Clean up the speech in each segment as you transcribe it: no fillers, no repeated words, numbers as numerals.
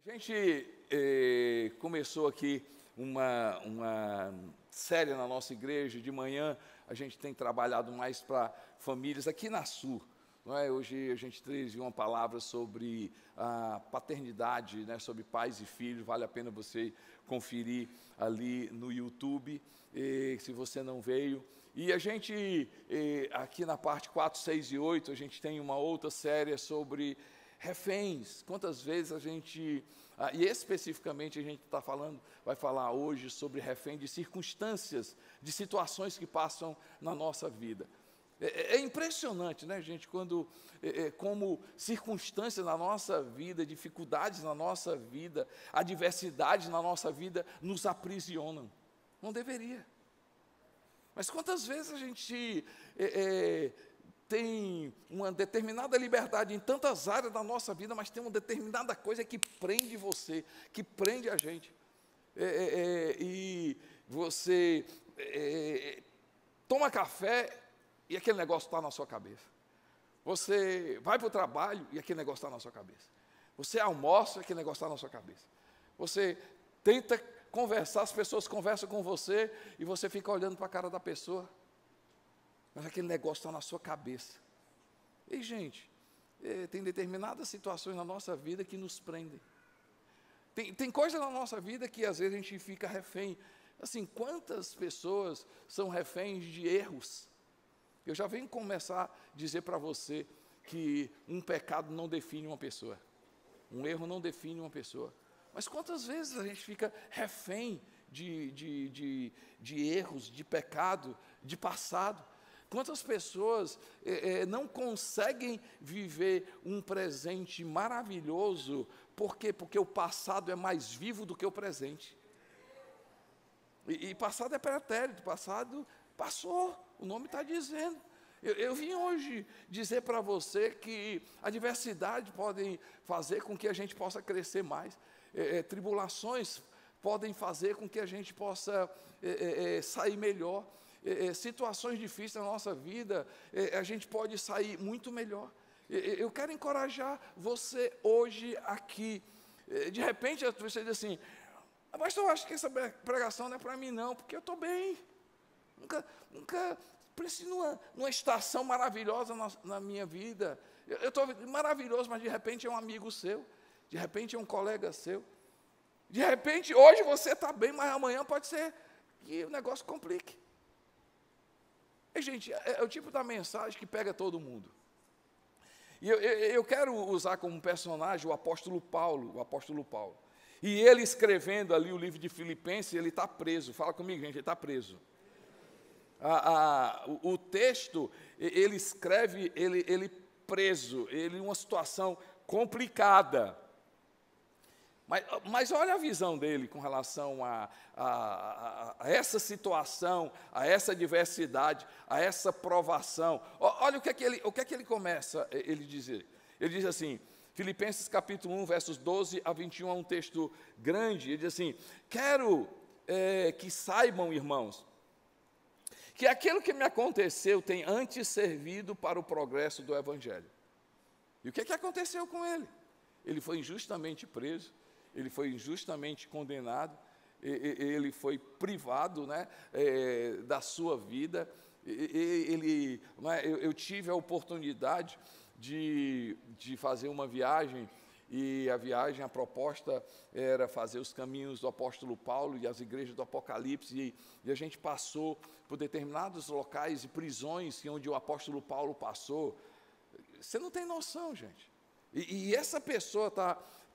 A gente começou aqui uma série na nossa igreja. De manhã a gente tem trabalhado mais para famílias aqui na Sul, não é? Hoje a gente teve uma palavra sobre a paternidade, né? Sobre pais e filhos. Vale a pena você conferir ali no YouTube, se você não veio. E a gente, aqui na parte 4, 6 e 8, a gente tem uma outra série sobre reféns. Quantas vezes a gente, e especificamente a gente vai falar hoje sobre refém de circunstâncias, de situações que passam na nossa vida. É impressionante, né, gente, como circunstâncias na nossa vida, dificuldades na nossa vida, adversidades na nossa vida nos aprisionam. Não deveria. Mas quantas vezes a gente tem uma determinada liberdade em tantas áreas da nossa vida, mas tem uma determinada coisa que prende você, que prende a gente. E você toma café e aquele negócio está na sua cabeça. Você vai para o trabalho e aquele negócio está na sua cabeça. Você almoça e aquele negócio está na sua cabeça. Você tenta conversar, as pessoas conversam com você e você fica olhando para a cara da pessoa. Mas aquele negócio está na sua cabeça. E, gente, tem determinadas situações na nossa vida que nos prendem. Tem coisas na nossa vida que, às vezes, a gente fica refém. Assim, quantas pessoas são reféns de erros? Eu já venho começar a dizer para você que um pecado não define uma pessoa. Um erro não define uma pessoa. Mas quantas vezes a gente fica refém de erros, de pecado, de passado? Quantas pessoas não conseguem viver um presente maravilhoso, por quê? Porque o passado é mais vivo do que o presente. E passado é pretérito, passado passou, o nome está dizendo. Eu vim hoje dizer para você que a diversidade pode fazer com que a gente possa crescer mais. Tribulações podem fazer com que a gente possa sair melhor. Situações difíceis na nossa vida, a gente pode sair muito melhor. Eu quero encorajar você hoje aqui. De repente, você diz assim, mas eu acho que essa pregação não é para mim não, porque eu estou bem. Nunca preciso numa estação maravilhosa na minha vida. Eu estou maravilhoso, mas de repente é um amigo seu, de repente é um colega seu. De repente, hoje você está bem, mas amanhã pode ser que o negócio complique. E, gente, é o tipo da mensagem que pega todo mundo. E eu quero usar como personagem o apóstolo Paulo. E ele escrevendo ali o livro de Filipenses, ele está preso. Fala comigo, gente, ele está preso. O texto, ele escreve, ele preso, ele em uma situação complicada. Mas olha a visão dele com relação a essa situação, a essa diversidade, a essa provação. Olha o que é que ele começa a dizer. Ele diz assim, Filipenses capítulo 1, versos 12 a 21, é um texto grande. Ele diz assim, quero que saibam, irmãos, que aquilo que me aconteceu tem antes servido para o progresso do Evangelho. E o que aconteceu com ele? Ele foi injustamente preso. Ele foi injustamente condenado, ele foi privado, né, da sua vida. Eu tive a oportunidade de fazer uma viagem, e a proposta era fazer os caminhos do apóstolo Paulo e as igrejas do Apocalipse, e a gente passou por determinados locais e prisões onde o apóstolo Paulo passou. Você não tem noção, gente. E essa pessoa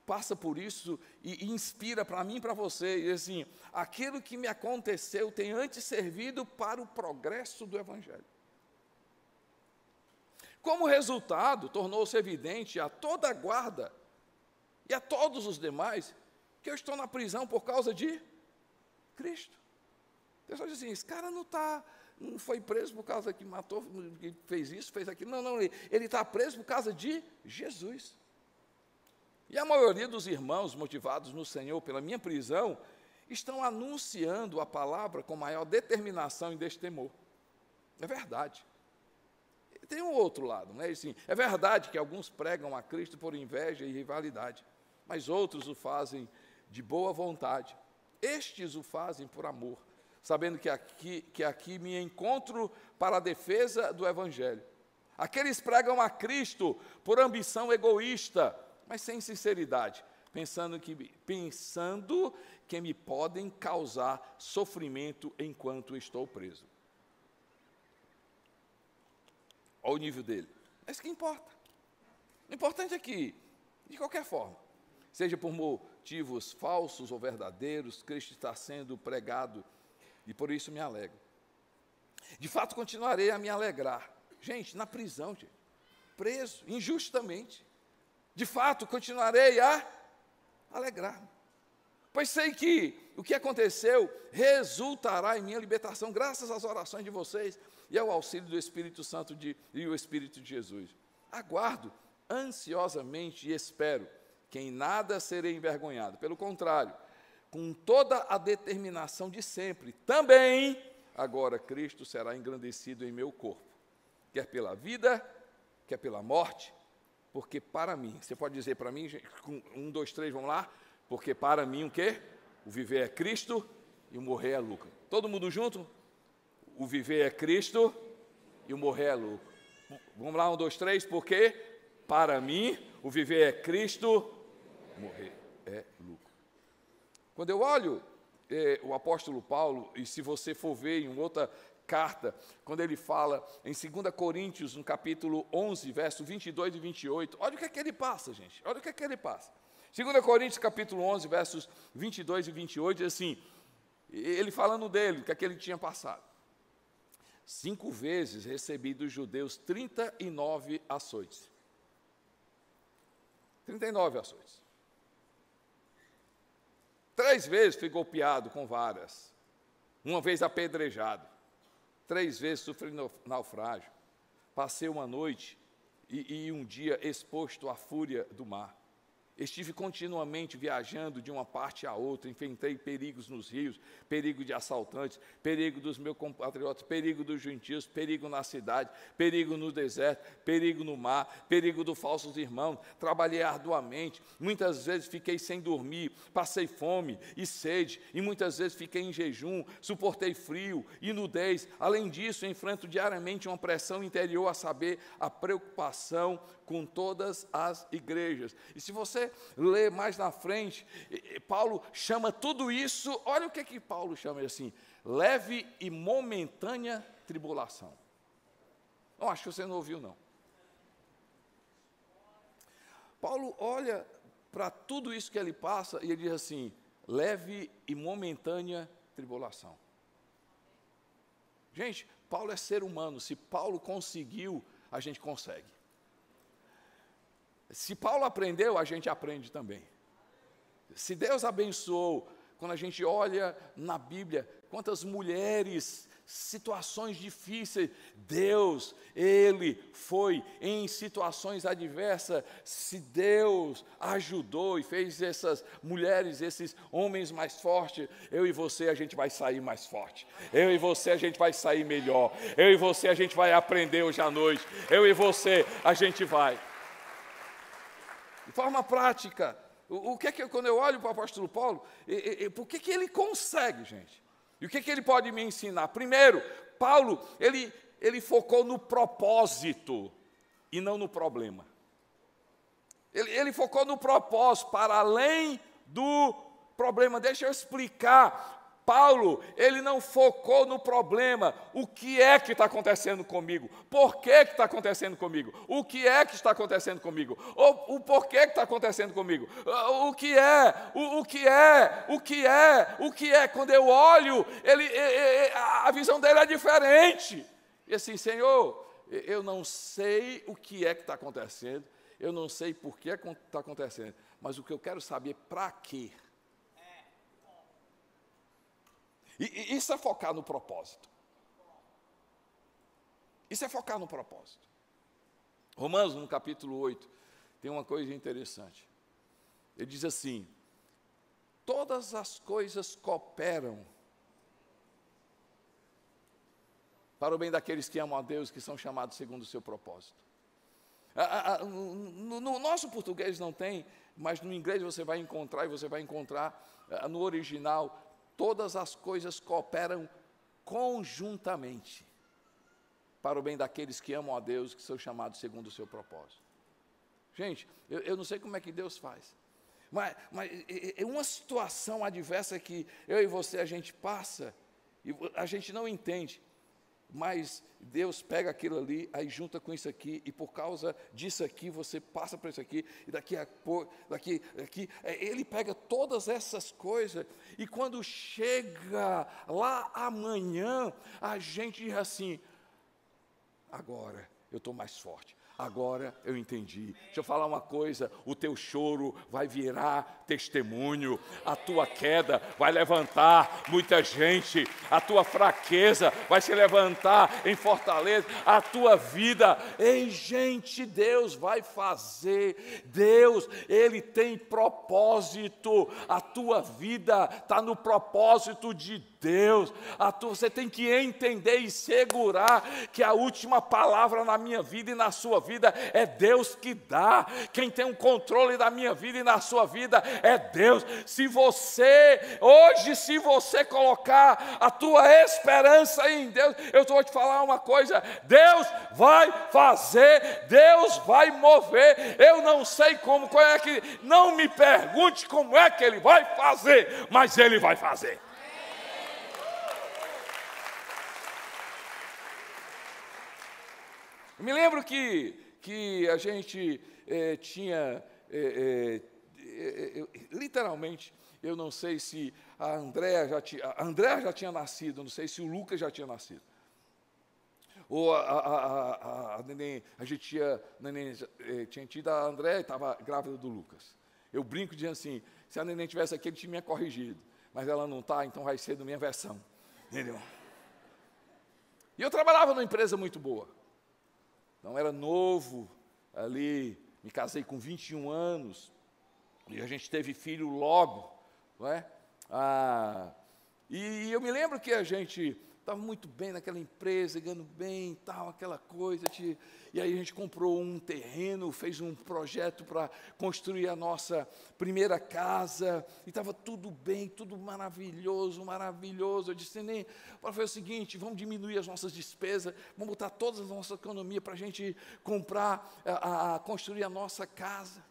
passa por isso e inspira para mim e para você, e assim, aquilo que me aconteceu tem antes servido para o progresso do Evangelho. Como resultado, tornou-se evidente a toda a guarda e a todos os demais que eu estou na prisão por causa de Cristo. O pessoal diz assim, esse cara não foi preso por causa que matou, que fez isso, fez aquilo. Não, ele está preso por causa de Jesus. E a maioria dos irmãos, motivados no Senhor pela minha prisão, estão anunciando a palavra com maior determinação e destemor. É verdade. Tem um outro lado, né? Assim, é verdade que alguns pregam a Cristo por inveja e rivalidade. mas outros o fazem de boa vontade. Estes o fazem por amor, sabendo que aqui me encontro para a defesa do Evangelho. Aqueles pregam a Cristo por ambição egoísta, mas sem sinceridade, pensando que me podem causar sofrimento enquanto estou preso. Olha o nível dele. Mas que importa? O importante é que, de qualquer forma, seja por motivos falsos ou verdadeiros, Cristo está sendo pregado e por isso me alegro. De fato, continuarei a me alegrar. Gente, na prisão, gente, preso injustamente. De fato, continuarei a alegrar-me. Pois sei que o que aconteceu resultará em minha libertação, graças às orações de vocês e ao auxílio do Espírito Santo e o Espírito de Jesus. Aguardo ansiosamente e espero que em nada serei envergonhado. Pelo contrário, com toda a determinação de sempre, também agora Cristo será engrandecido em meu corpo, quer pela vida, quer pela morte, porque para mim, você pode dizer para mim, com 1, 2, 3, vamos lá? Porque para mim o quê? O viver é Cristo e o morrer é lucro. Todo mundo junto? O viver é Cristo e o morrer é lucro. Vamos lá, 1, 2, 3, porque para mim o viver é Cristo, morrer é lucro. Quando eu olho o apóstolo Paulo, e se você for ver em outra carta, quando ele fala em 2 Coríntios, no capítulo 11, verso 22 e 28, olha o que é que ele passa, gente, olha o que é que ele passa. 2 Coríntios, capítulo 11, versos 22 e 28, diz assim, ele falando dele, o que é que ele tinha passado. 5 vezes recebi dos judeus 39 açoites. 39 açoites. 3 vezes fui golpeado com varas. 1 vez apedrejado. 3 vezes sofri naufrágio. Passei uma noite e um dia exposto à fúria do mar. Estive continuamente viajando de uma parte a outra, enfrentei perigos nos rios, perigo de assaltantes, perigo dos meus compatriotas, perigo dos gentios, perigo na cidade, perigo no deserto, perigo no mar, perigo dos falsos irmãos. Trabalhei arduamente, muitas vezes fiquei sem dormir, passei fome e sede, e muitas vezes fiquei em jejum, suportei frio e nudez. Além disso, enfrento diariamente uma pressão interior, a saber, a preocupação com todas as igrejas. E se você ler mais na frente, Paulo chama tudo isso, olha o que Paulo chama assim, leve e momentânea tribulação. Não, acho que você não ouviu, não. Paulo olha para tudo isso que ele passa e ele diz assim, leve e momentânea tribulação. Gente, Paulo é ser humano, se Paulo conseguiu, a gente consegue. Se Paulo aprendeu, a gente aprende também. Se Deus abençoou, quando a gente olha na Bíblia, quantas mulheres, situações difíceis, Deus, Ele foi em situações adversas, se Deus ajudou e fez essas mulheres, esses homens mais fortes, eu e você a gente vai sair mais forte, eu e você a gente vai sair melhor, eu e você a gente vai aprender hoje à noite, eu e você a gente vai. De forma prática, quando eu olho para o apóstolo Paulo, por que ele consegue, gente? E o que ele pode me ensinar? Primeiro, Paulo, ele focou no propósito e não no problema. Ele focou no propósito, para além do problema. Deixa eu explicar. Paulo, ele não focou no problema, o que é que está acontecendo comigo, por que está acontecendo comigo, o que é que está acontecendo comigo, o porquê que está acontecendo comigo, o que é, quando eu olho, a visão dele é diferente, e assim, Senhor, eu não sei o que é que está acontecendo, eu não sei por que está acontecendo, mas o que eu quero saber é para quê. E isso é focar no propósito. Isso é focar no propósito. Romanos, no capítulo 8, tem uma coisa interessante. Ele diz assim, todas as coisas cooperam para o bem daqueles que amam a Deus, que são chamados segundo o seu propósito. No nosso português não tem mas no inglês você vai encontrar, e você vai encontrar no original, todas as coisas cooperam conjuntamente para o bem daqueles que amam a Deus, que são chamados segundo o seu propósito. Gente, eu não sei como é que Deus faz, mas é uma situação adversa que eu e você, a gente passa, e a gente não entende, mas Deus pega aquilo ali, aí junta com isso aqui, e por causa disso aqui, você passa por isso aqui, e daqui, Ele pega todas essas coisas, e quando chega lá amanhã, a gente diz assim, agora eu estou mais forte, agora eu entendi. Deixa eu falar uma coisa, o teu choro vai virar testemunho, a tua queda vai levantar muita gente, a tua fraqueza vai se levantar em fortaleza, a tua vida, ei gente, Deus vai fazer, Deus, Ele tem propósito, a tua vida está no propósito de Deus, você tem que entender e segurar que a última palavra na minha vida e na sua vida é Deus que dá. Quem tem o controle da minha vida e na sua vida é Deus. Se você colocar a tua esperança em Deus, eu vou te falar uma coisa, Deus vai fazer, Deus vai mover. Eu não sei como é que, não me pergunte como é que Ele vai fazer, mas Ele vai fazer. Eu me lembro que a gente tinha, literalmente, eu não sei se a Andréa já tinha nascido, não sei se o Lucas já tinha nascido. Ou a neném, neném tinha tido a Andréa e estava grávida do Lucas. Eu brinco dizendo assim, se a neném estivesse aqui, ele tinha me corrigido. Mas ela não está, então vai ser da minha versão. Entendeu? E eu trabalhava numa empresa muito boa. Então, era novo ali, me casei com 21 anos, e a gente teve filho logo, não é? E eu me lembro que a gente estava muito bem naquela empresa, ganhando bem e tal, aquela coisa, e aí a gente comprou um terreno, fez um projeto para construir a nossa primeira casa, e estava tudo bem, tudo maravilhoso, maravilhoso. Eu disse, nem, para fazer o seguinte, vamos diminuir as nossas despesas, vamos botar toda a nossa economia para a gente comprar, construir a nossa casa.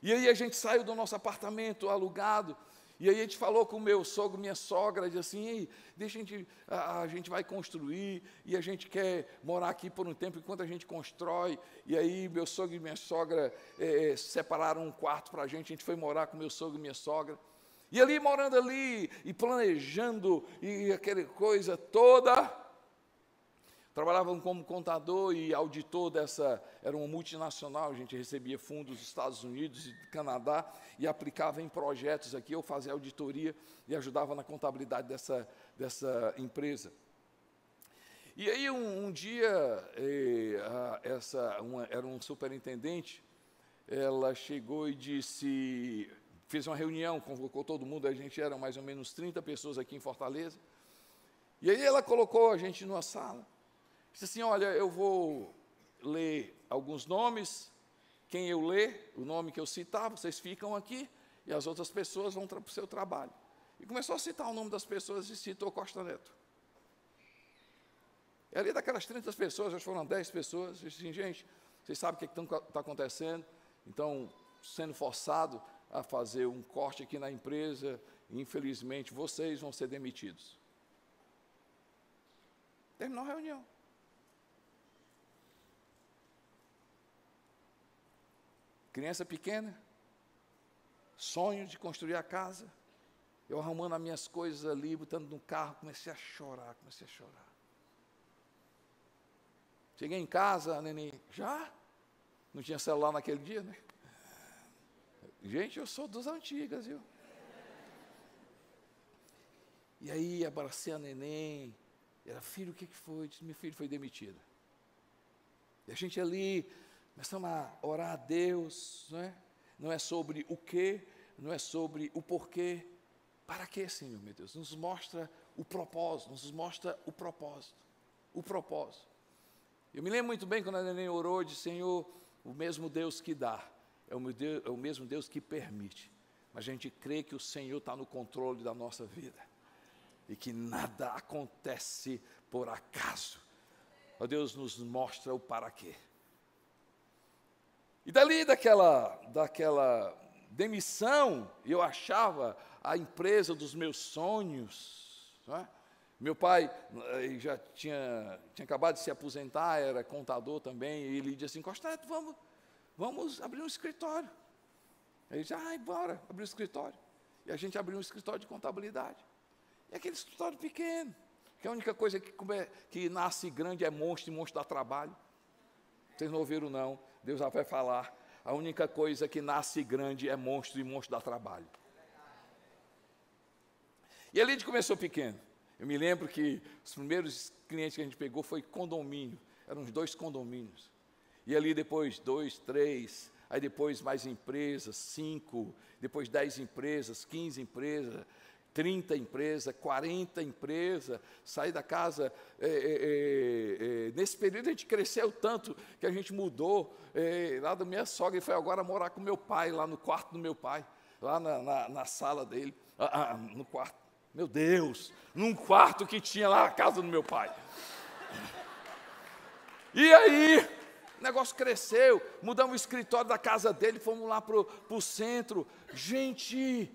E aí a gente saiu do nosso apartamento alugado, e aí a gente falou com o meu sogro, minha sogra, disse assim, deixa a gente vai construir, e a gente quer morar aqui por um tempo, enquanto a gente constrói. E aí meu sogro e minha sogra separaram um quarto para a gente foi morar com meu sogro e minha sogra. E ali, morando ali, e planejando, e aquela coisa toda, trabalhavam como contador e auditor era uma multinacional, a gente recebia fundos dos Estados Unidos e do Canadá e aplicava em projetos aqui, eu fazia auditoria e ajudava na contabilidade dessa empresa. E aí um dia, era um superintendente, ela chegou e disse, fez uma reunião, convocou todo mundo, a gente era mais ou menos 30 pessoas aqui em Fortaleza, e aí ela colocou a gente numa sala, disse assim, olha, eu vou ler alguns nomes, quem eu ler, o nome que eu citar, vocês ficam aqui, e as outras pessoas vão para o seu trabalho. E começou a citar o nome das pessoas, e citou Costa Neto. E ali daquelas 30 pessoas, já foram 10 pessoas, eu disse assim, gente, vocês sabem o que está acontecendo, então, sendo forçado a fazer um corte aqui na empresa, e infelizmente, vocês vão ser demitidos. Terminou a reunião. Criança pequena, sonho de construir a casa, eu arrumando as minhas coisas ali, botando no carro, comecei a chorar. Cheguei em casa, a neném, já? Não tinha celular naquele dia, né? Gente, eu sou dos antigas, viu? E aí, abracei a neném, ela, filho, o que foi? Disse, meu filho foi demitido. E a gente ali, começamos a orar a Deus, não é? Não é sobre o quê, não é sobre o porquê. Para quê, Senhor, meu Deus? Nos mostra o propósito, o propósito. Eu me lembro muito bem quando a neném orou, disse, Senhor, o mesmo Deus que dá, é o mesmo Deus que permite. Mas a gente crê que o Senhor está no controle da nossa vida. E que nada acontece por acaso. Ó, Deus nos mostra o para quê. E dali daquela demissão, eu achava a empresa dos meus sonhos. Não é? Meu pai já tinha acabado de se aposentar, era contador também, e ele disse assim, Costa Neto, vamos abrir um escritório. Ele disse, bora abrir um escritório. E a gente abriu um escritório de contabilidade. E aquele escritório pequeno, que a única coisa que nasce grande é monstro, e monstro dá trabalho. Vocês não ouviram não, Deus já vai falar. A única coisa que nasce grande é monstro, e monstro dá trabalho. E ali a gente começou pequeno. Eu me lembro que os primeiros clientes que a gente pegou foi condomínio, eram uns 2 condomínios. E ali depois 2, 3, aí depois mais empresas, 5, depois 10 empresas, 15 empresas, 30 empresas, 40 empresas, saí da casa, nesse período a gente cresceu tanto que a gente mudou, lá da minha sogra e foi agora morar com meu pai, lá no quarto do meu pai, lá na sala dele, no quarto. Meu Deus, num quarto que tinha lá a casa do meu pai. E aí, o negócio cresceu, mudamos o escritório da casa dele, fomos lá para o centro. Gente,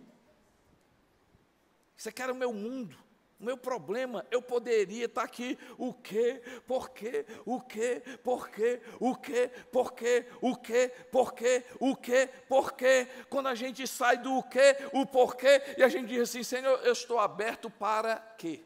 isso aqui era o meu mundo, o meu problema. Eu poderia estar aqui, o quê, por quê, o quê, por quê, o quê, por quê, o quê, por quê, o quê, por quê. Quando a gente sai do o quê, o porquê, e a gente diz assim, Senhor, eu estou aberto para quê?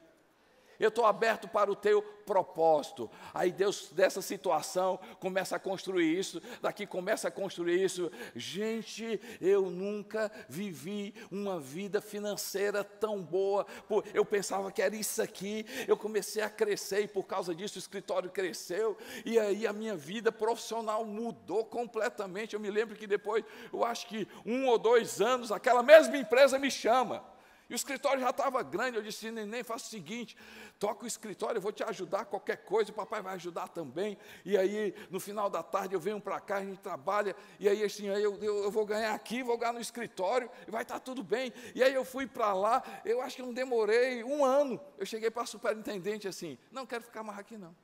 Eu estou aberto para o teu propósito. Aí Deus, dessa situação, começa a construir isso, daqui começa a construir isso. Gente, eu nunca vivi uma vida financeira tão boa. Eu pensava que era isso aqui, eu comecei a crescer e por causa disso o escritório cresceu. E aí a minha vida profissional mudou completamente. Eu me lembro que depois, eu acho que 1 ou 2 anos, aquela mesma empresa me chama. E o escritório já estava grande, eu disse, neném, faça o seguinte, toca o escritório, eu vou te ajudar, qualquer coisa, o papai vai ajudar também. E aí, no final da tarde, eu venho para cá, a gente trabalha, e aí assim, eu vou ganhar aqui, vou ganhar no escritório, e vai estar tudo bem. E aí eu fui para lá, eu acho que não demorei 1 ano, eu cheguei para a superintendente assim, não quero ficar mais aqui não.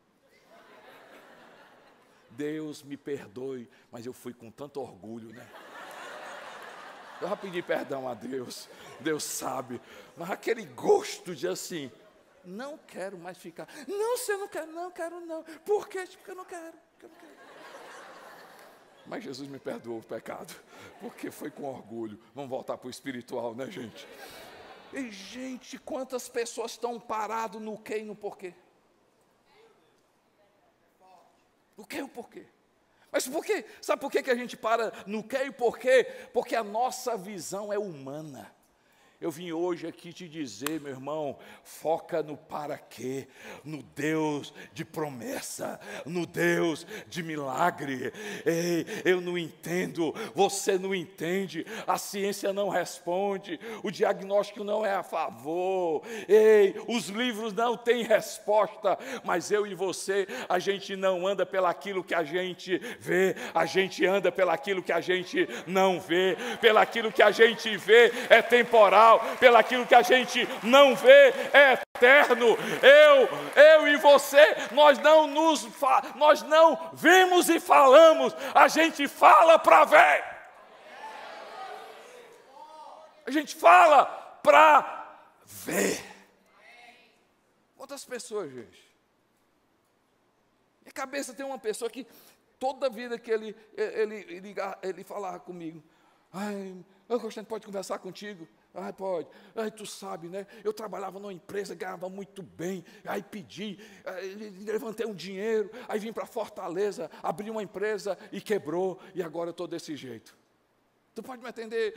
Deus me perdoe, mas eu fui com tanto orgulho, né? Eu já pedi perdão a Deus, Deus sabe, mas aquele gosto de assim, não quero mais ficar. Não, você não quer, não, quero não. Por quê? Porque eu não quero, Mas Jesus me perdoou o pecado, porque foi com orgulho. Vamos voltar para o espiritual, né, gente? E, gente, quantas pessoas estão paradas no quê e no porquê? O quê e o porquê? Mas por quê? Sabe por que a gente para no que e porquê? Porque a nossa visão é humana. Eu vim hoje aqui te dizer, meu irmão, foca no para quê, no Deus de promessa, no Deus de milagre. Ei, eu não entendo, você não entende, a ciência não responde, o diagnóstico não é a favor, ei, os livros não têm resposta, mas eu e você, a gente não anda pelaquilo que a gente vê, a gente anda pelaquilo que a gente não vê, pelaquilo que a gente vê é temporal, pelaquilo que a gente não vê é eterno. Eu e você, nós não vemos e falamos, a gente fala para ver. A gente fala para ver. Quantas pessoas, gente? Minha cabeça tem uma pessoa que toda vida que ele falava comigo, Constantino, pode conversar contigo? Pode. Tu sabe, né? Eu trabalhava numa empresa, ganhava muito bem. Aí pedi, levantei um dinheiro, aí vim para Fortaleza, abri uma empresa e quebrou. E agora eu estou desse jeito. Tu pode me atender?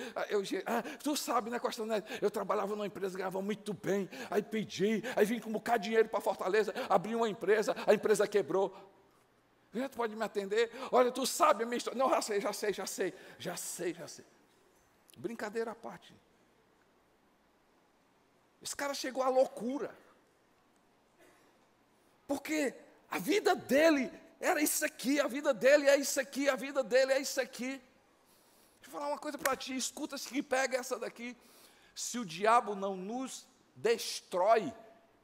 Tu sabe, né, Costa Neto? Eu trabalhava numa empresa, ganhava muito bem. Aí pedi, aí vim com um bocado de dinheiro para Fortaleza, abri uma empresa, a empresa quebrou. Tu pode me atender? Olha, tu sabe a minha história. Não, já sei. Brincadeira à parte. Esse cara chegou à loucura. Porque a vida dele era isso aqui, a vida dele é isso aqui, a vida dele é isso aqui. falar uma coisa para ti, escuta-se que pega essa daqui. Se o diabo não nos destrói,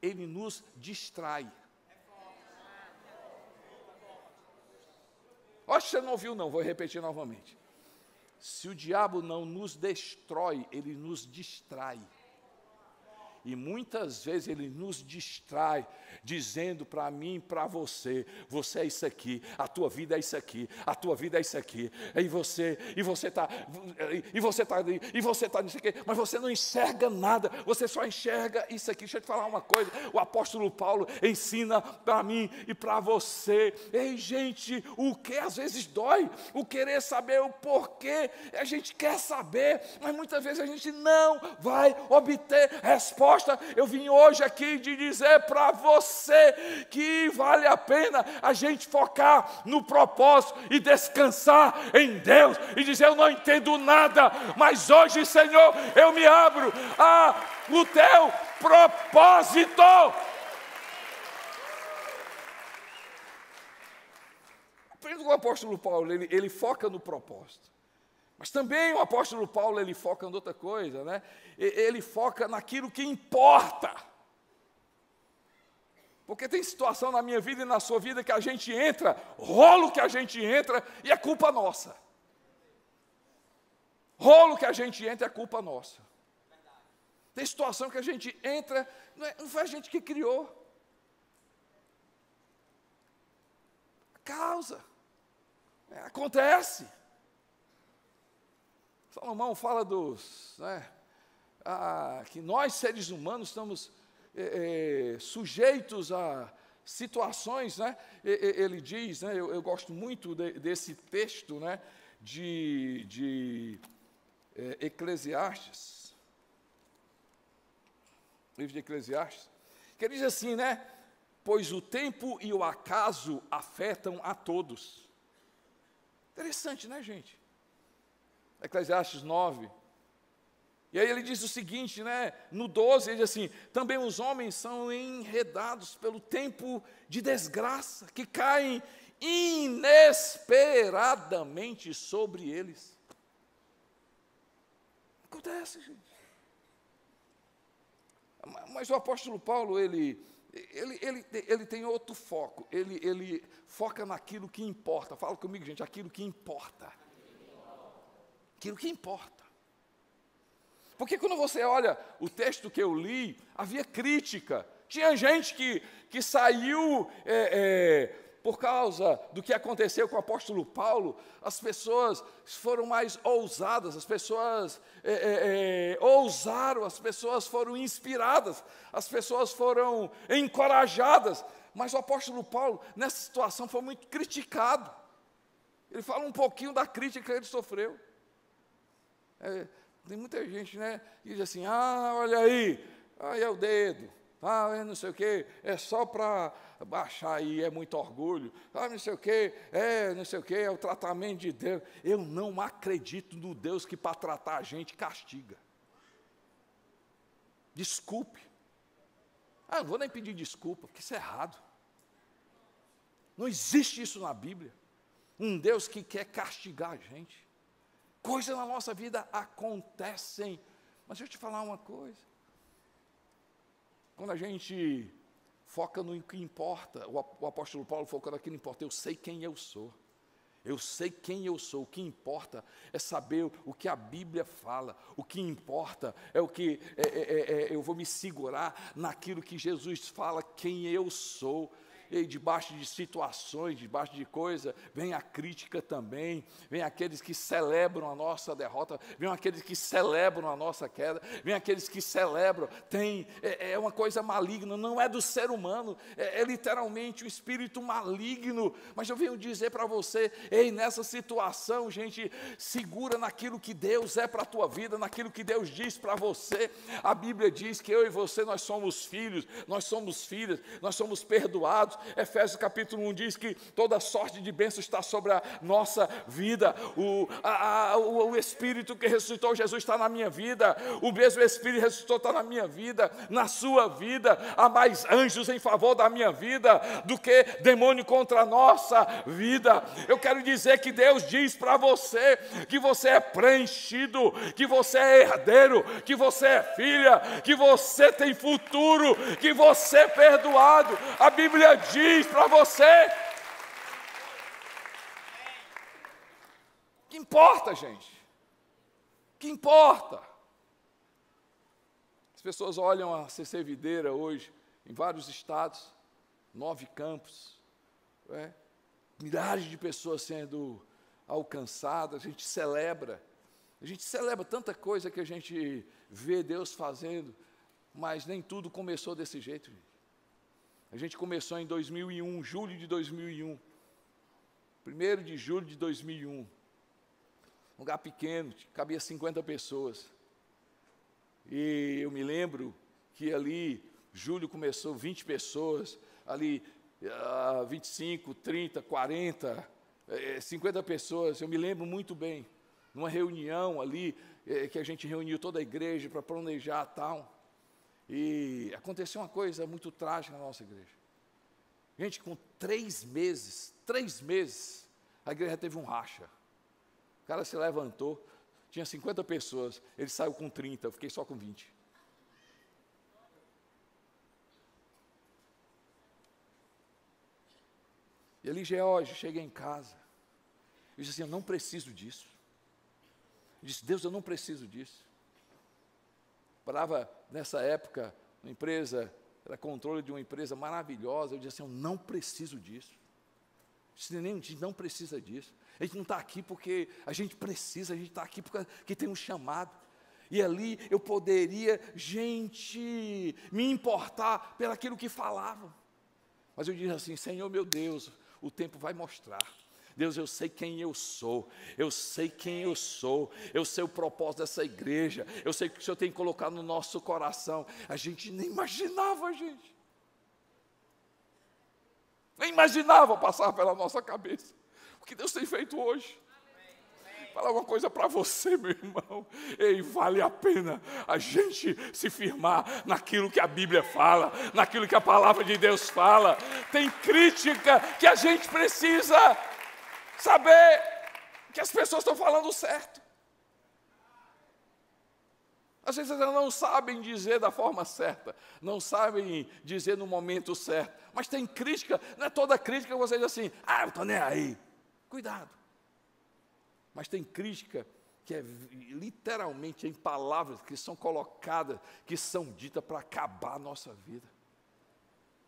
ele nos distrai. Acho que você não ouviu não, vou repetir novamente. Se o diabo não nos destrói, ele nos distrai. E muitas vezes ele nos distrai, dizendo para mim e para você, você é isso aqui, a tua vida é isso aqui, a tua vida é isso aqui, e você está nisso aqui, mas você não enxerga nada, você só enxerga isso aqui. Deixa eu te falar uma coisa, o apóstolo Paulo ensina para mim e para você. Ei, gente, o que às vezes dói, o querer saber o porquê, a gente quer saber, mas muitas vezes a gente não vai obter resposta. Eu vim hoje aqui de dizer para você que vale a pena a gente focar no propósito e descansar em Deus e dizer: eu não entendo nada, mas hoje, Senhor, eu me abro o teu propósito. Aprenda com o apóstolo Paulo, ele foca no propósito. Mas também o apóstolo Paulo, ele foca em outra coisa, né? Ele foca naquilo que importa. Porque tem situação na minha vida e na sua vida que a gente entra, rolo que a gente entra e é culpa nossa. Rolo que a gente entra é culpa nossa. Tem situação que a gente entra, não foi a gente que criou. Causa. Acontece. Salomão fala que nós, seres humanos, estamos sujeitos a situações, né? Ele diz, né, eu gosto muito desse texto, né, de Eclesiastes, livro de Eclesiastes, que ele diz assim, né, pois o tempo e o acaso afetam a todos. Interessante, né, gente? Eclesiastes 9. E aí ele diz o seguinte, né? No 12, ele diz assim: também os homens são enredados pelo tempo de desgraça, que caem inesperadamente sobre eles. Acontece, gente. Mas o apóstolo Paulo, ele tem outro foco. Ele foca naquilo que importa. Fala comigo, gente, aquilo que importa. Aquilo que importa. Porque quando você olha o texto que eu li, havia crítica. Tinha gente que saiu por causa do que aconteceu com o apóstolo Paulo. As pessoas foram mais ousadas, as pessoas ousaram, as pessoas foram inspiradas, as pessoas foram encorajadas. Mas o apóstolo Paulo, nessa situação, foi muito criticado. Ele fala um pouquinho da crítica que ele sofreu. Tem muita gente, né, que diz assim: olha aí é o dedo, é não sei o quê, é só para baixar aí, é muito orgulho, não sei o quê, não sei o quê, é o tratamento de Deus. Eu não acredito no Deus que para tratar a gente castiga. Desculpe. Não vou nem pedir desculpa, porque isso é errado. Não existe isso na Bíblia. Um Deus que quer castigar a gente. Coisas na nossa vida acontecem, mas deixa eu te falar uma coisa. Quando a gente foca no que importa, o apóstolo Paulo foca naquilo que importa. Eu sei quem eu sou. Eu sei quem eu sou. O que importa é saber o que a Bíblia fala. O que importa é o que eu vou me segurar naquilo que Jesus fala, quem eu sou. E debaixo de situações, debaixo de coisa, vem a crítica também, vem aqueles que celebram a nossa derrota, vem aqueles que celebram a nossa queda, vem aqueles que celebram, é uma coisa maligna, não é do ser humano, é literalmente um espírito maligno. Mas eu venho dizer para você, nessa situação, gente, segura naquilo que Deus é para a tua vida, naquilo que Deus diz para você. A Bíblia diz que eu e você, nós somos filhos, nós somos filhas, nós somos perdoados, Efésios capítulo 1 diz que toda sorte de bênção está sobre a nossa vida. O Espírito que ressuscitou Jesus está na minha vida. O mesmo Espírito que ressuscitou está na minha vida, na sua vida. Há mais anjos em favor da minha vida do que demônio contra a nossa vida. Eu quero dizer que Deus diz para você que você é preenchido, que você é herdeiro, que você é filha, que você tem futuro, que você é perdoado. A Bíblia diz para você. Que importa, gente? Que importa? As pessoas olham a CC Videira hoje, em vários estados, 9 campos, milhares de pessoas sendo alcançadas, a gente celebra tanta coisa que a gente vê Deus fazendo, mas nem tudo começou desse jeito, gente. A gente começou em 2001, julho de 2001, 1º de julho de 2001, um lugar pequeno, cabia 50 pessoas, e eu me lembro que ali, julho começou 20 pessoas, ali 25, 30, 40, 50 pessoas, eu me lembro muito bem, numa reunião ali, que a gente reuniu toda a igreja para planejar tal, e aconteceu uma coisa muito trágica na nossa igreja. Gente, com 3 meses, a igreja teve um racha. O cara se levantou, tinha 50 pessoas, ele saiu com 30, eu fiquei só com 20. E ali, George, cheguei em casa, eu disse assim, eu não preciso disso. Eu disse, Deus, eu não preciso disso. Parava, nessa época, uma empresa, era controle de uma empresa maravilhosa, eu disse assim, eu não preciso disso. Eu disse, nem a gente não precisa disso. A gente não está aqui porque a gente precisa, a gente está aqui porque tem um chamado. E ali eu poderia, gente, me importar pelaquilo que falavam. Mas eu disse assim, Senhor meu Deus, o tempo vai mostrar. Deus, eu sei quem eu sou, eu sei o propósito dessa igreja, eu sei o que o Senhor tem colocado no nosso coração. A gente nem imaginava, gente. Nem imaginava passar pela nossa cabeça o que Deus tem feito hoje. Falar uma coisa para você, meu irmão. Ei, vale a pena a gente se firmar naquilo que a Bíblia fala, naquilo que a palavra de Deus fala. Tem crítica que a gente precisa saber que as pessoas estão falando certo. Às vezes elas não sabem dizer da forma certa, não sabem dizer no momento certo, mas tem crítica, não é toda crítica que você diz assim, eu estou nem aí. Cuidado. Mas tem crítica que é literalmente em palavras que são colocadas, que são ditas para acabar a nossa vida.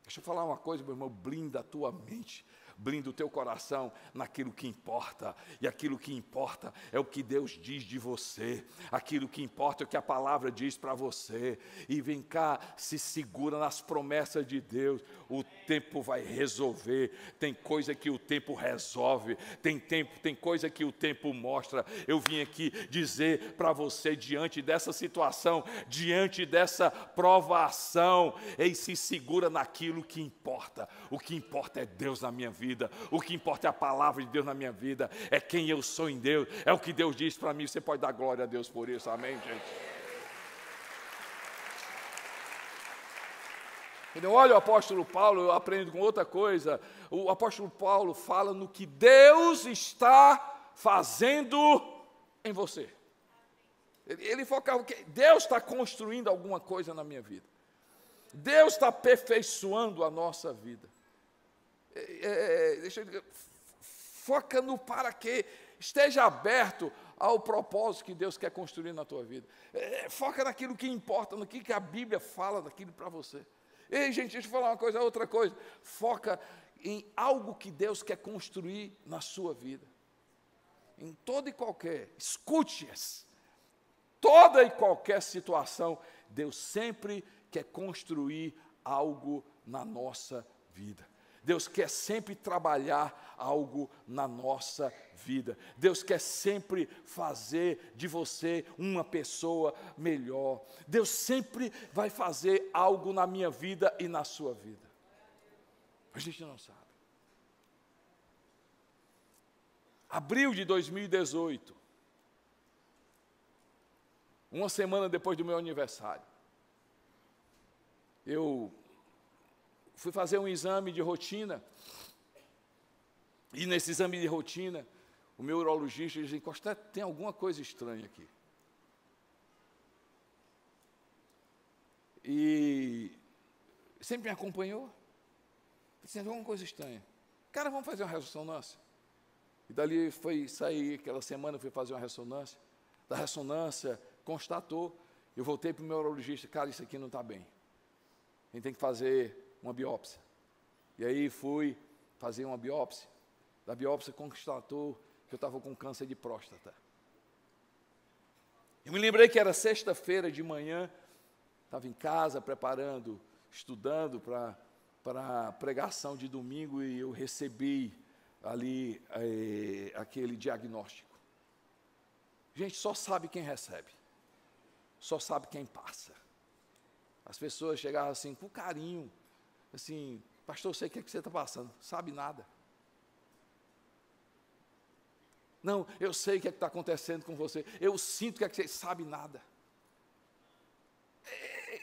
Deixa eu falar uma coisa, meu irmão, blinda a tua mente, blinda o teu coração naquilo que importa, e aquilo que importa é o que Deus diz de você, aquilo que importa é o que a palavra diz para você, e vem cá, se segura nas promessas de Deus, o tempo vai resolver, tem coisa que o tempo resolve, tem coisa que o tempo mostra. Eu vim aqui dizer para você, diante dessa situação, diante dessa provação, ei, se segura naquilo que importa, o que importa é Deus na minha vida, o que importa é a palavra de Deus na minha vida, é quem eu sou em Deus, é o que Deus diz para mim. Você pode dar glória a Deus por isso, amém, gente? Quando eu olho o apóstolo Paulo, eu aprendo com outra coisa. O apóstolo Paulo fala no que Deus está fazendo em você. Ele focava que Deus está construindo alguma coisa na minha vida, Deus está aperfeiçoando a nossa vida. Foca no para quê, esteja aberto ao propósito que Deus quer construir na tua vida. Foca naquilo que importa, no que a Bíblia fala daquilo para você. Ei, gente, deixa eu falar uma coisa, outra coisa. Foca em algo que Deus quer construir na sua vida. Em toda e qualquer, escute-as, toda e qualquer situação, Deus sempre quer construir algo na nossa vida. Deus quer sempre trabalhar algo na nossa vida. Deus quer sempre fazer de você uma pessoa melhor. Deus sempre vai fazer algo na minha vida e na sua vida. A gente não sabe. Abril de 2018, uma semana depois do meu aniversário, eu fui fazer um exame de rotina, e nesse exame de rotina, o meu urologista disse: Costa, tem alguma coisa estranha aqui. E sempre me acompanhou. Disse: alguma coisa estranha. Cara, vamos fazer uma ressonância. E dali foi sair, aquela semana eu fui fazer uma ressonância. Da ressonância, constatou. Eu voltei para o meu urologista: cara, isso aqui não está bem. A gente tem que fazer uma biópsia. E aí fui fazer uma biópsia. Da biópsia constatou que eu estava com câncer de próstata. Eu me lembrei que era sexta-feira de manhã, estava em casa preparando, estudando para a pregação de domingo, e eu recebi ali aquele diagnóstico. Gente, só sabe quem recebe, só sabe quem passa. As pessoas chegavam assim, com carinho, assim: pastor, eu sei o que é que você está passando. Sabe nada. Não, eu sei o que é que está acontecendo com você. Eu sinto o que é que você sabe nada.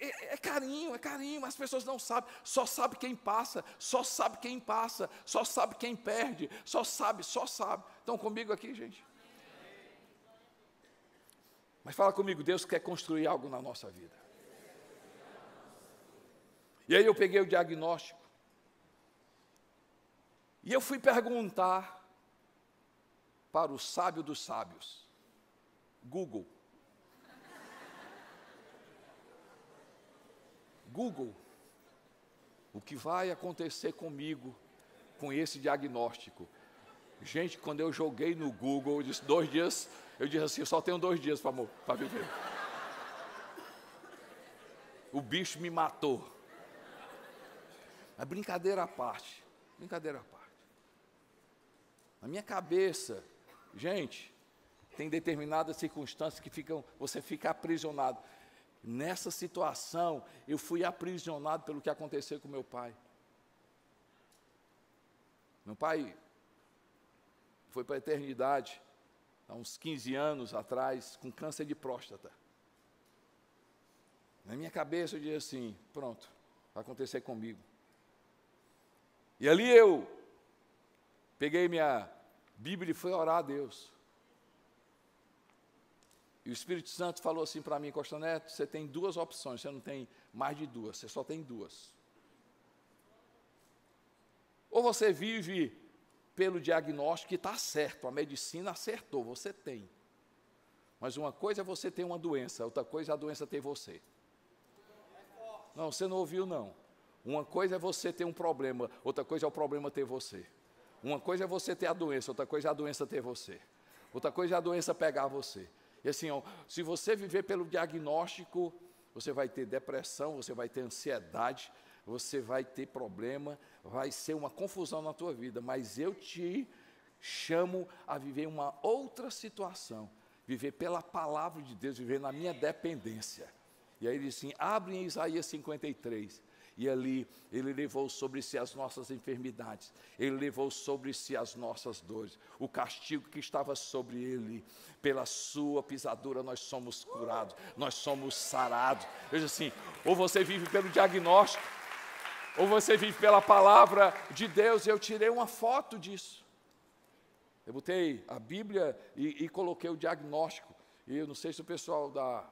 É carinho, as pessoas não sabem, só sabe quem passa, só sabe quem passa, só sabe quem perde, só sabe. Estão comigo aqui, gente? Mas fala comigo, Deus quer construir algo na nossa vida. E aí eu peguei o diagnóstico, e eu fui perguntar para o sábio dos sábios, Google. Google, o que vai acontecer comigo com esse diagnóstico? Gente, quando eu joguei no Google, eu disse 2 dias, eu disse assim: eu só tenho 2 dias para viver. O bicho me matou. Mas brincadeira à parte, na minha cabeça, gente, tem determinadas circunstâncias que você fica aprisionado. Nessa situação, eu fui aprisionado pelo que aconteceu com meu pai. Meu pai foi para a eternidade, há uns 15 anos atrás, com câncer de próstata. Na minha cabeça eu disse assim: pronto, vai acontecer comigo. E ali eu peguei minha Bíblia e fui orar a Deus. E o Espírito Santo falou assim para mim: Costa Neto, você tem 2 opções, você não tem mais de 2, você só tem 2. Ou você vive pelo diagnóstico, que está certo, a medicina acertou, você tem. Mas uma coisa é você ter uma doença, outra coisa é a doença ter você. Não, você não ouviu, não. Uma coisa é você ter um problema, outra coisa é o problema ter você. Uma coisa é você ter a doença, outra coisa é a doença ter você. Outra coisa é a doença pegar você. E assim, se você viver pelo diagnóstico, você vai ter depressão, você vai ter ansiedade, você vai ter problema, vai ser uma confusão na tua vida. Mas eu te chamo a viver uma outra situação, viver pela palavra de Deus, viver na minha dependência. E aí ele diz assim: abre em Isaías 53. E ali ele levou sobre si as nossas enfermidades, ele levou sobre si as nossas dores, o castigo que estava sobre ele, pela sua pisadura nós somos curados, nós somos sarados. Eu disse assim: ou você vive pelo diagnóstico, ou você vive pela palavra de Deus. Eu tirei uma foto disso. Eu botei a Bíblia e coloquei o diagnóstico. E eu não sei se o pessoal da...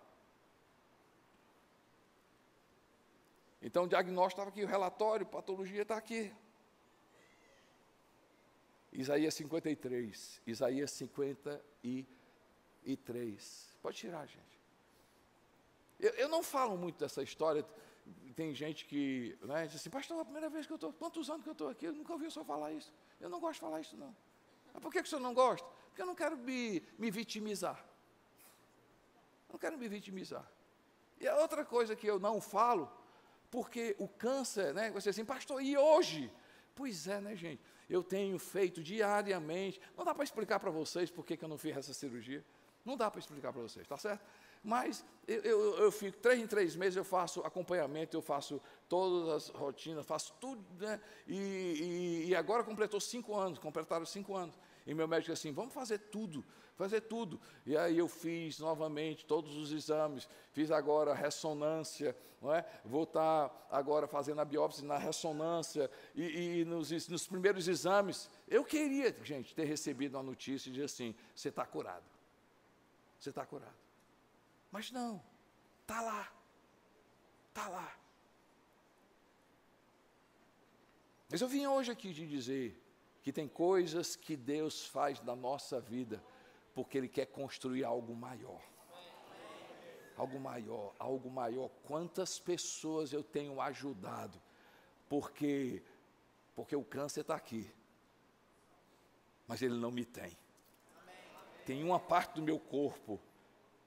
Então, o diagnóstico estava aqui, o relatório, patologia está aqui. Isaías 53. Isaías 53. Pode tirar, gente. Eu não falo muito dessa história. Tem gente que diz assim: pastor, é a primeira vez que eu estou, quantos anos que eu estou aqui, eu nunca ouvi o senhor falar isso. Eu não gosto de falar isso, não. Mas por que o senhor não gosta? Porque eu não quero me vitimizar. Não quero me vitimizar. E a outra coisa que eu não falo, porque o câncer, você assim: pastor, e hoje? Pois é, gente, eu tenho feito diariamente, não dá para explicar para vocês por que eu não fiz essa cirurgia, não dá para explicar para vocês, tá certo? Mas eu fico 3 em 3 meses, eu faço acompanhamento, eu faço todas as rotinas, faço tudo, né? E agora completaram 5 anos. E meu médico disse assim, vamos fazer tudo. E aí eu fiz novamente todos os exames, fiz agora a ressonância, não é? Vou estar agora fazendo a biópsia na ressonância, e nos primeiros exames, eu queria, gente, ter recebido uma notícia e dizer assim, você está curado. Mas não, está lá. Mas eu vim hoje aqui te dizer que tem coisas que Deus faz na nossa vida, porque Ele quer construir algo maior. Algo maior. Quantas pessoas eu tenho ajudado, porque o câncer está aqui, mas ele não me tem. Tem uma parte do meu corpo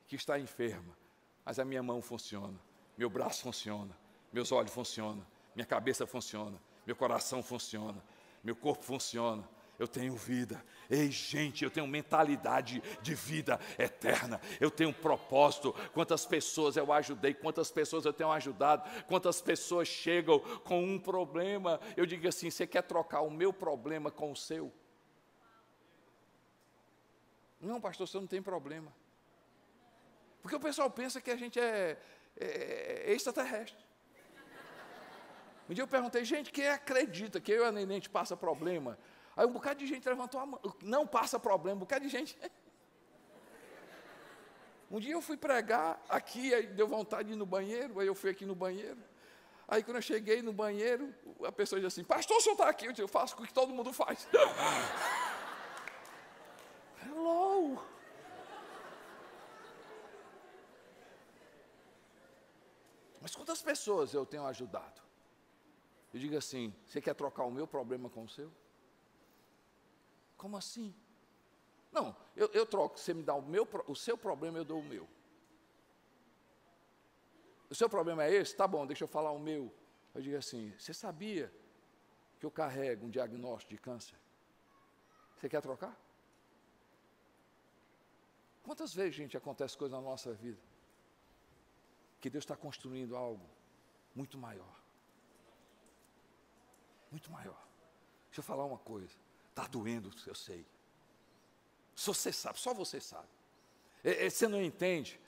que está enferma, mas a minha mão funciona, meu braço funciona, meus olhos funcionam, minha cabeça funciona, meu coração funciona, meu corpo funciona, eu tenho vida. Ei, gente, eu tenho mentalidade de vida eterna, eu tenho um propósito. Quantas pessoas eu ajudei, quantas pessoas eu tenho ajudado, quantas pessoas chegam com um problema, eu digo assim, você quer trocar o meu problema com o seu? Não, pastor, você não tem problema. Porque o pessoal pensa que a gente é extraterrestre. Um dia eu perguntei, gente, quem acredita que eu e a Neném te passa problema? Aí um bocado de gente levantou a mão, não passa problema, um bocado de gente. Um dia eu fui pregar aqui, aí deu vontade de ir no banheiro, aí eu fui aqui no banheiro. Aí quando eu cheguei no banheiro, a pessoa disse assim, pastor, o senhor está aqui? Eu disse, eu faço o que todo mundo faz. Hello! Mas quantas pessoas eu tenho ajudado? Eu digo assim, você quer trocar o meu problema com o seu? Como assim? Não, eu troco, você me dá o seu problema, eu dou o meu. O seu problema é esse? Tá bom, deixa eu falar o meu. Eu digo assim, você sabia que eu carrego um diagnóstico de câncer? Você quer trocar? Quantas vezes, gente, acontece coisa na nossa vida? Que Deus está construindo algo muito maior. Muito maior. Deixa eu falar uma coisa. Está doendo, eu sei. Só você sabe, só você sabe. Você não entende,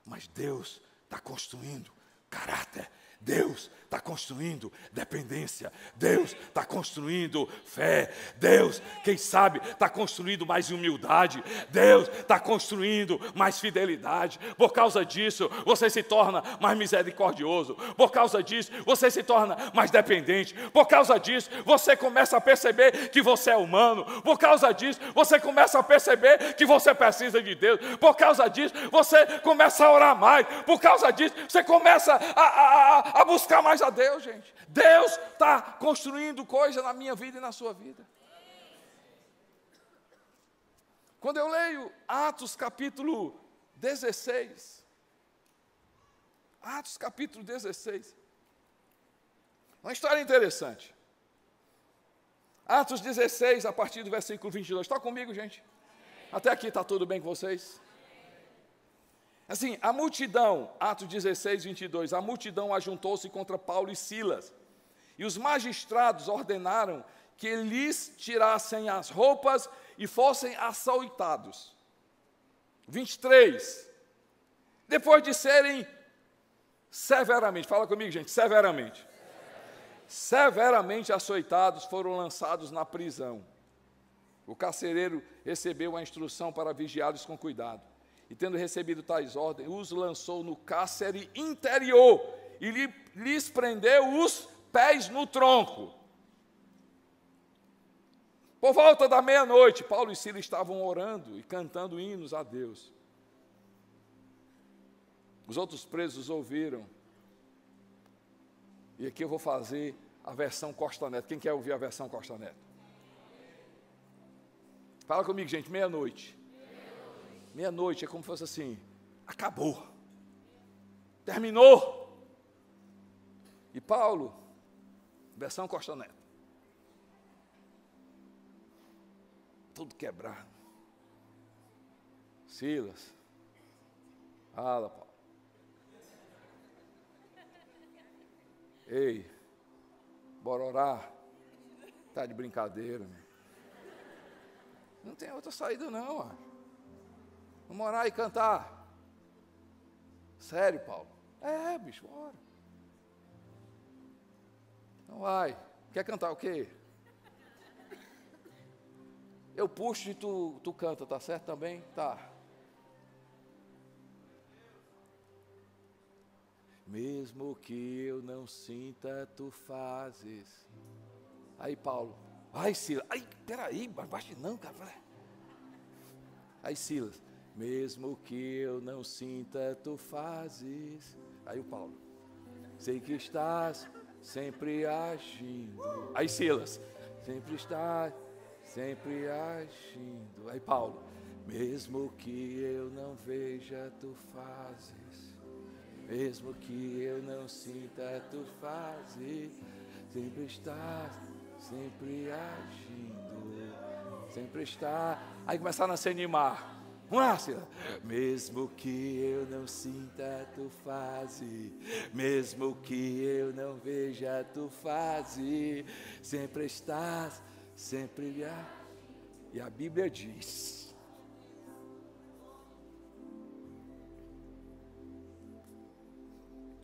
mas Deus está construindo caráter. Deus está construindo dependência. Deus está construindo fé. Deus, quem sabe, está construindo mais humildade. Deus está construindo mais fidelidade. Por causa disso, você se torna mais misericordioso. Por causa disso, você se torna mais dependente. Por causa disso, você começa a perceber que você é humano. Por causa disso, você começa a perceber que você precisa de Deus. Por causa disso, você começa a orar mais. Por causa disso, você começa a buscar mais a Deus, gente. Deus está construindo coisa na minha vida e na sua vida. Quando eu leio Atos capítulo 16, Atos capítulo 16, uma história interessante. Atos 16, a partir do versículo 22. Está comigo, gente? Até aqui está tudo bem com vocês? Assim, a multidão, Atos 16, 22, a multidão ajuntou-se contra Paulo e Silas, e os magistrados ordenaram que lhes tirassem as roupas e fossem açoitados. 23, depois de serem severamente, fala comigo, gente, severamente açoitados, foram lançados na prisão. O carcereiro recebeu a instrução para vigiá-los com cuidado. E tendo recebido tais ordens, os lançou no cárcere interior e lhes prendeu os pés no tronco. Por volta da meia-noite, Paulo e Silas estavam orando e cantando hinos a Deus. Os outros presos ouviram. E aqui eu vou fazer a versão Costa Neto. Quem quer ouvir a versão Costa Neto? Fala comigo, gente, meia-noite. Meia-noite é como se fosse assim, acabou, terminou. E Paulo, versão Costa Neto, tudo quebrado. Silas, Fala, Paulo. Ei, bora orar. Tá de brincadeira, meu. Não tem outra saída não, ó. Vamos orar e cantar. Sério, Paulo? É, bicho, bora. Então vai. Quer cantar o quê? Eu puxo e tu canta, tá certo também? Tá. Mesmo que eu não sinta, tu fazes. Aí, Paulo. Ai, Silas. Ai, peraí, baixa não, cara. Aí, Silas. Mesmo que eu não sinta, tu fazes. Aí, o Paulo. Sei que estás sempre agindo. Aí, Silas. Sempre estás sempre agindo. Aí, Paulo. Mesmo que eu não veja, tu fazes. Mesmo que eu não sinta, tu fazes. Sempre estás sempre agindo, sempre está. Aí começaram a se animar. Vamos lá, Silas. Mesmo que eu não sinta, tu fazes. Mesmo que eu não veja, tu fazes. Sempre estás, sempre há. E a Bíblia diz: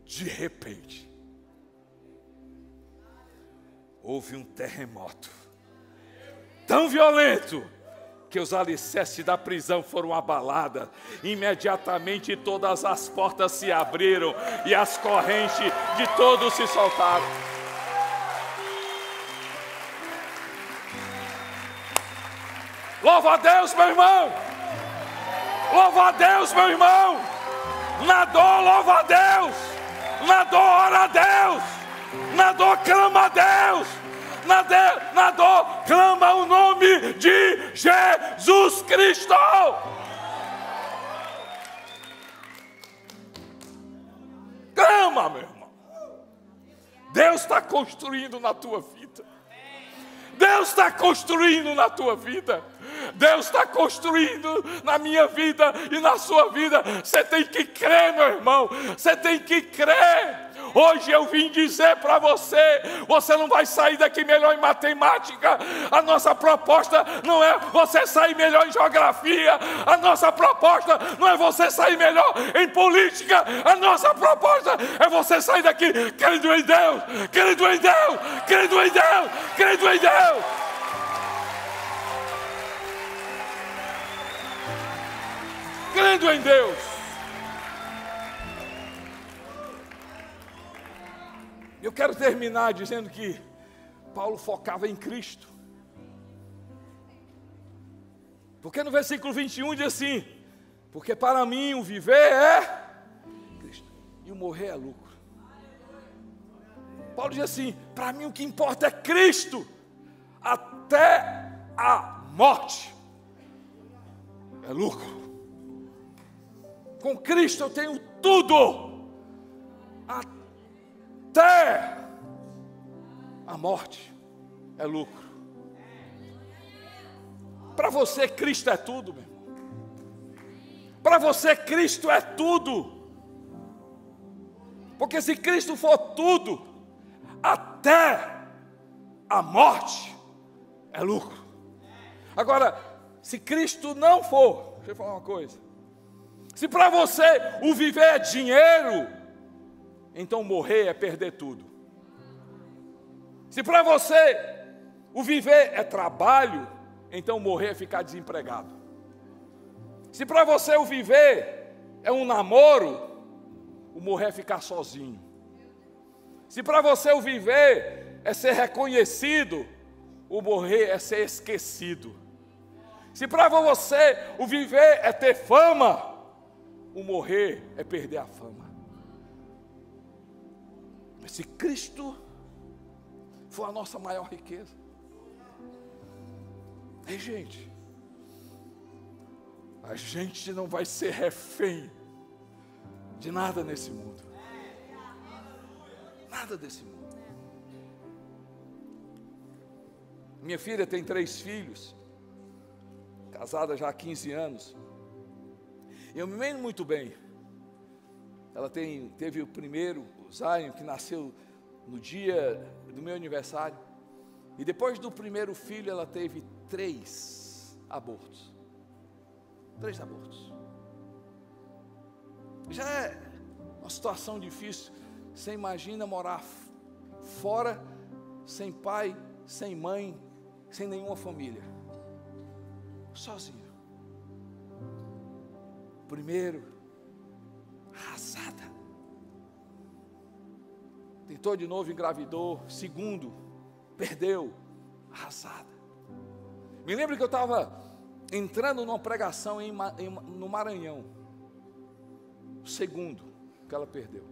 de repente, houve um terremoto tão violento que os alicerces da prisão foram abaladas. Imediatamente todas as portas se abriram e as correntes de todos se soltaram. Louva a Deus, meu irmão. Louva a Deus, meu irmão. Na dor, louva a Deus. Na dor, ora a Deus. Na dor, clama a Deus. Na dor, clama o nome de Jesus Cristo. Clama, meu irmão. Deus está construindo na tua vida. Deus está construindo na tua vida. Deus está construindo na minha vida e na sua vida. Você tem que crer, meu irmão. Você tem que crer. Hoje eu vim dizer para você, você não vai sair daqui melhor em matemática. A nossa proposta não é você sair melhor em geografia. A nossa proposta não é você sair melhor em política. A nossa proposta é você sair daqui crendo em Deus, crendo em Deus, crendo em Deus, crendo em Deus. Crendo em Deus. Eu quero terminar dizendo que Paulo focava em Cristo. Porque no versículo 21 diz assim: porque para mim o viver é Cristo e o morrer é lucro. Paulo diz assim: para mim o que importa é Cristo, até a morte é lucro. Com Cristo eu tenho tudo, até a morte é lucro. Para você Cristo é tudo, meu irmão. Para você Cristo é tudo. Porque se Cristo for tudo, até a morte é lucro. Agora, se Cristo não for, deixa eu falar uma coisa. Se para você o viver é dinheiro, então morrer é perder tudo. Se para você o viver é trabalho, então morrer é ficar desempregado. Se para você o viver é um namoro, o morrer é ficar sozinho. Se para você o viver é ser reconhecido, o morrer é ser esquecido. Se para você o viver é ter fama, o morrer é perder a fama. Mas se Cristo for a nossa maior riqueza, ei, gente, a gente não vai ser refém de nada nesse mundo. Nada desse mundo. Minha filha tem 3 filhos, casada já há 15 anos. Eu me lembro muito bem ela teve o primeiro, o Zion, que nasceu no dia do meu aniversário. E depois do primeiro filho, ela teve 3 abortos. 3 abortos. Já é uma situação difícil. Você imagina morar fora, sem pai, sem mãe, sem nenhuma família, sozinho. Primeiro, arrasada. Tentou de novo, engravidou. Segundo, perdeu, arrasada. Me lembro que eu estava entrando numa pregação no Maranhão. O segundo que ela perdeu.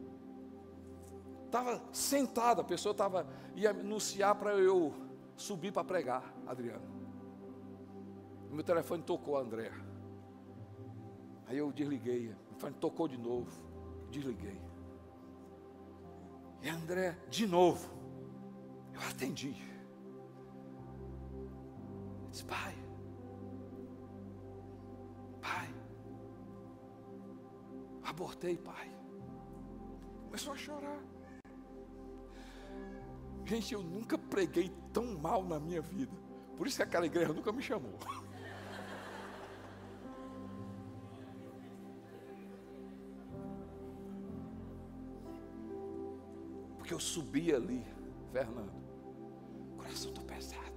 Estava sentada, a pessoa ia anunciar para eu subir para pregar, Adriano. O meu telefone tocou, André. Aí eu desliguei, o telefone tocou de novo, desliguei. E André, de novo, eu atendi. Eu disse, pai, abortei, pai. Começou a chorar. Gente, eu nunca preguei tão mal na minha vida. Por isso que aquela igreja nunca me chamou. Porque eu subi ali, Fernando, o coração tão pesado,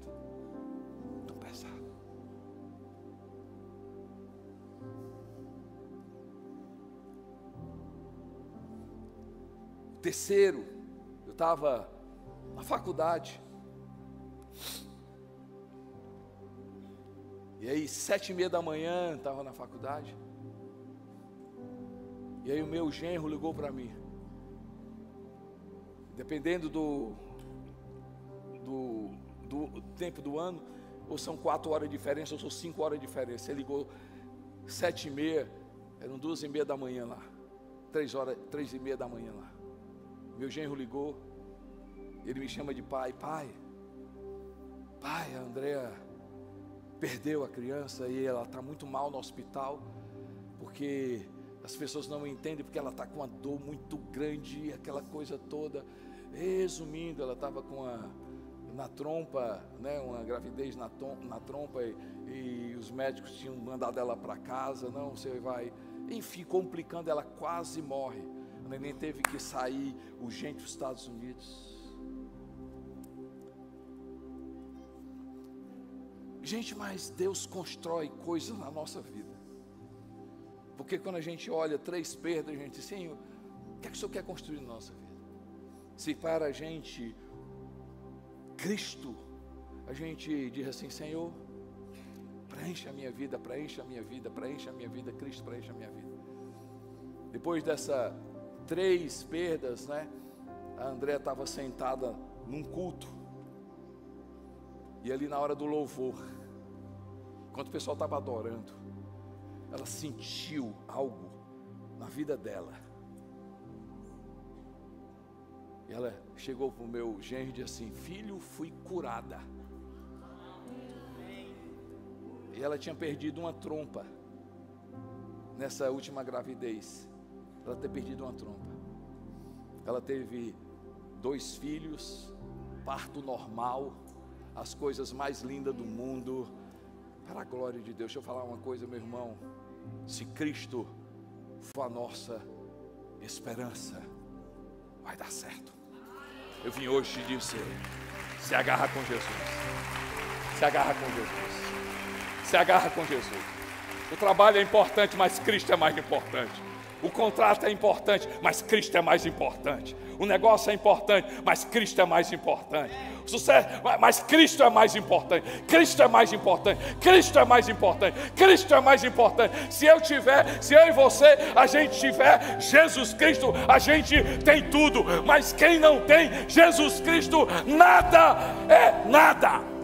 tão pesado. Terceiro, eu estava na faculdade, e aí 7:30 da manhã, estava na faculdade, e aí o meu genro ligou para mim. Dependendo do tempo do ano, ou são 4 horas de diferença, ou são 5 horas de diferença. Ele ligou 7:30, eram 2:30 da manhã lá, 3:30 da manhã lá. Meu genro ligou, ele me chama de pai, a Andréa perdeu a criança e ela está muito mal no hospital, porque as pessoas não entendem, porque ela está com uma dor muito grande, aquela coisa toda. Resumindo, ela estava na trompa, né, uma gravidez na trompa, e os médicos tinham mandado ela para casa. Não, você vai, enfim, complicando, ela quase morre. A neném teve que sair urgente para os Estados Unidos. Gente, mas Deus constrói coisas na nossa vida. Porque quando a gente olha 3 perdas, a gente diz, Senhor, o que é que o Senhor quer construir na nossa vida? Se para a gente, Cristo, a gente diz assim, Senhor, preencha a minha vida, preencha a minha vida, preencha a minha vida, Cristo, preencha a minha vida. Depois dessas 3 perdas, né, a Andréa estava sentada num culto, e ali na hora do louvor, enquanto o pessoal estava adorando, ela sentiu algo na vida dela. E ela chegou para o meu genro e disse assim, filho, fui curada. E ela tinha perdido uma trompa nessa última gravidez. Ela tinha perdido uma trompa. Ela teve 2 filhos, parto normal, as coisas mais lindas do mundo, para a glória de Deus. Deixa eu falar uma coisa, meu irmão, se Cristo for a nossa esperança, vai dar certo. Eu vim hoje te dizer, se agarra com Jesus, se agarra com Jesus, se agarra com Jesus. O trabalho é importante, mas Cristo é mais importante. O contrato é importante, mas Cristo é mais importante. O negócio é importante, mas Cristo é mais importante. O sucesso, mas Cristo é mais importante. Cristo é mais importante. Cristo é mais importante. Cristo é mais importante. Se eu e você, a gente tiver Jesus Cristo, a gente tem tudo. Mas quem não tem Jesus Cristo, nada é nada.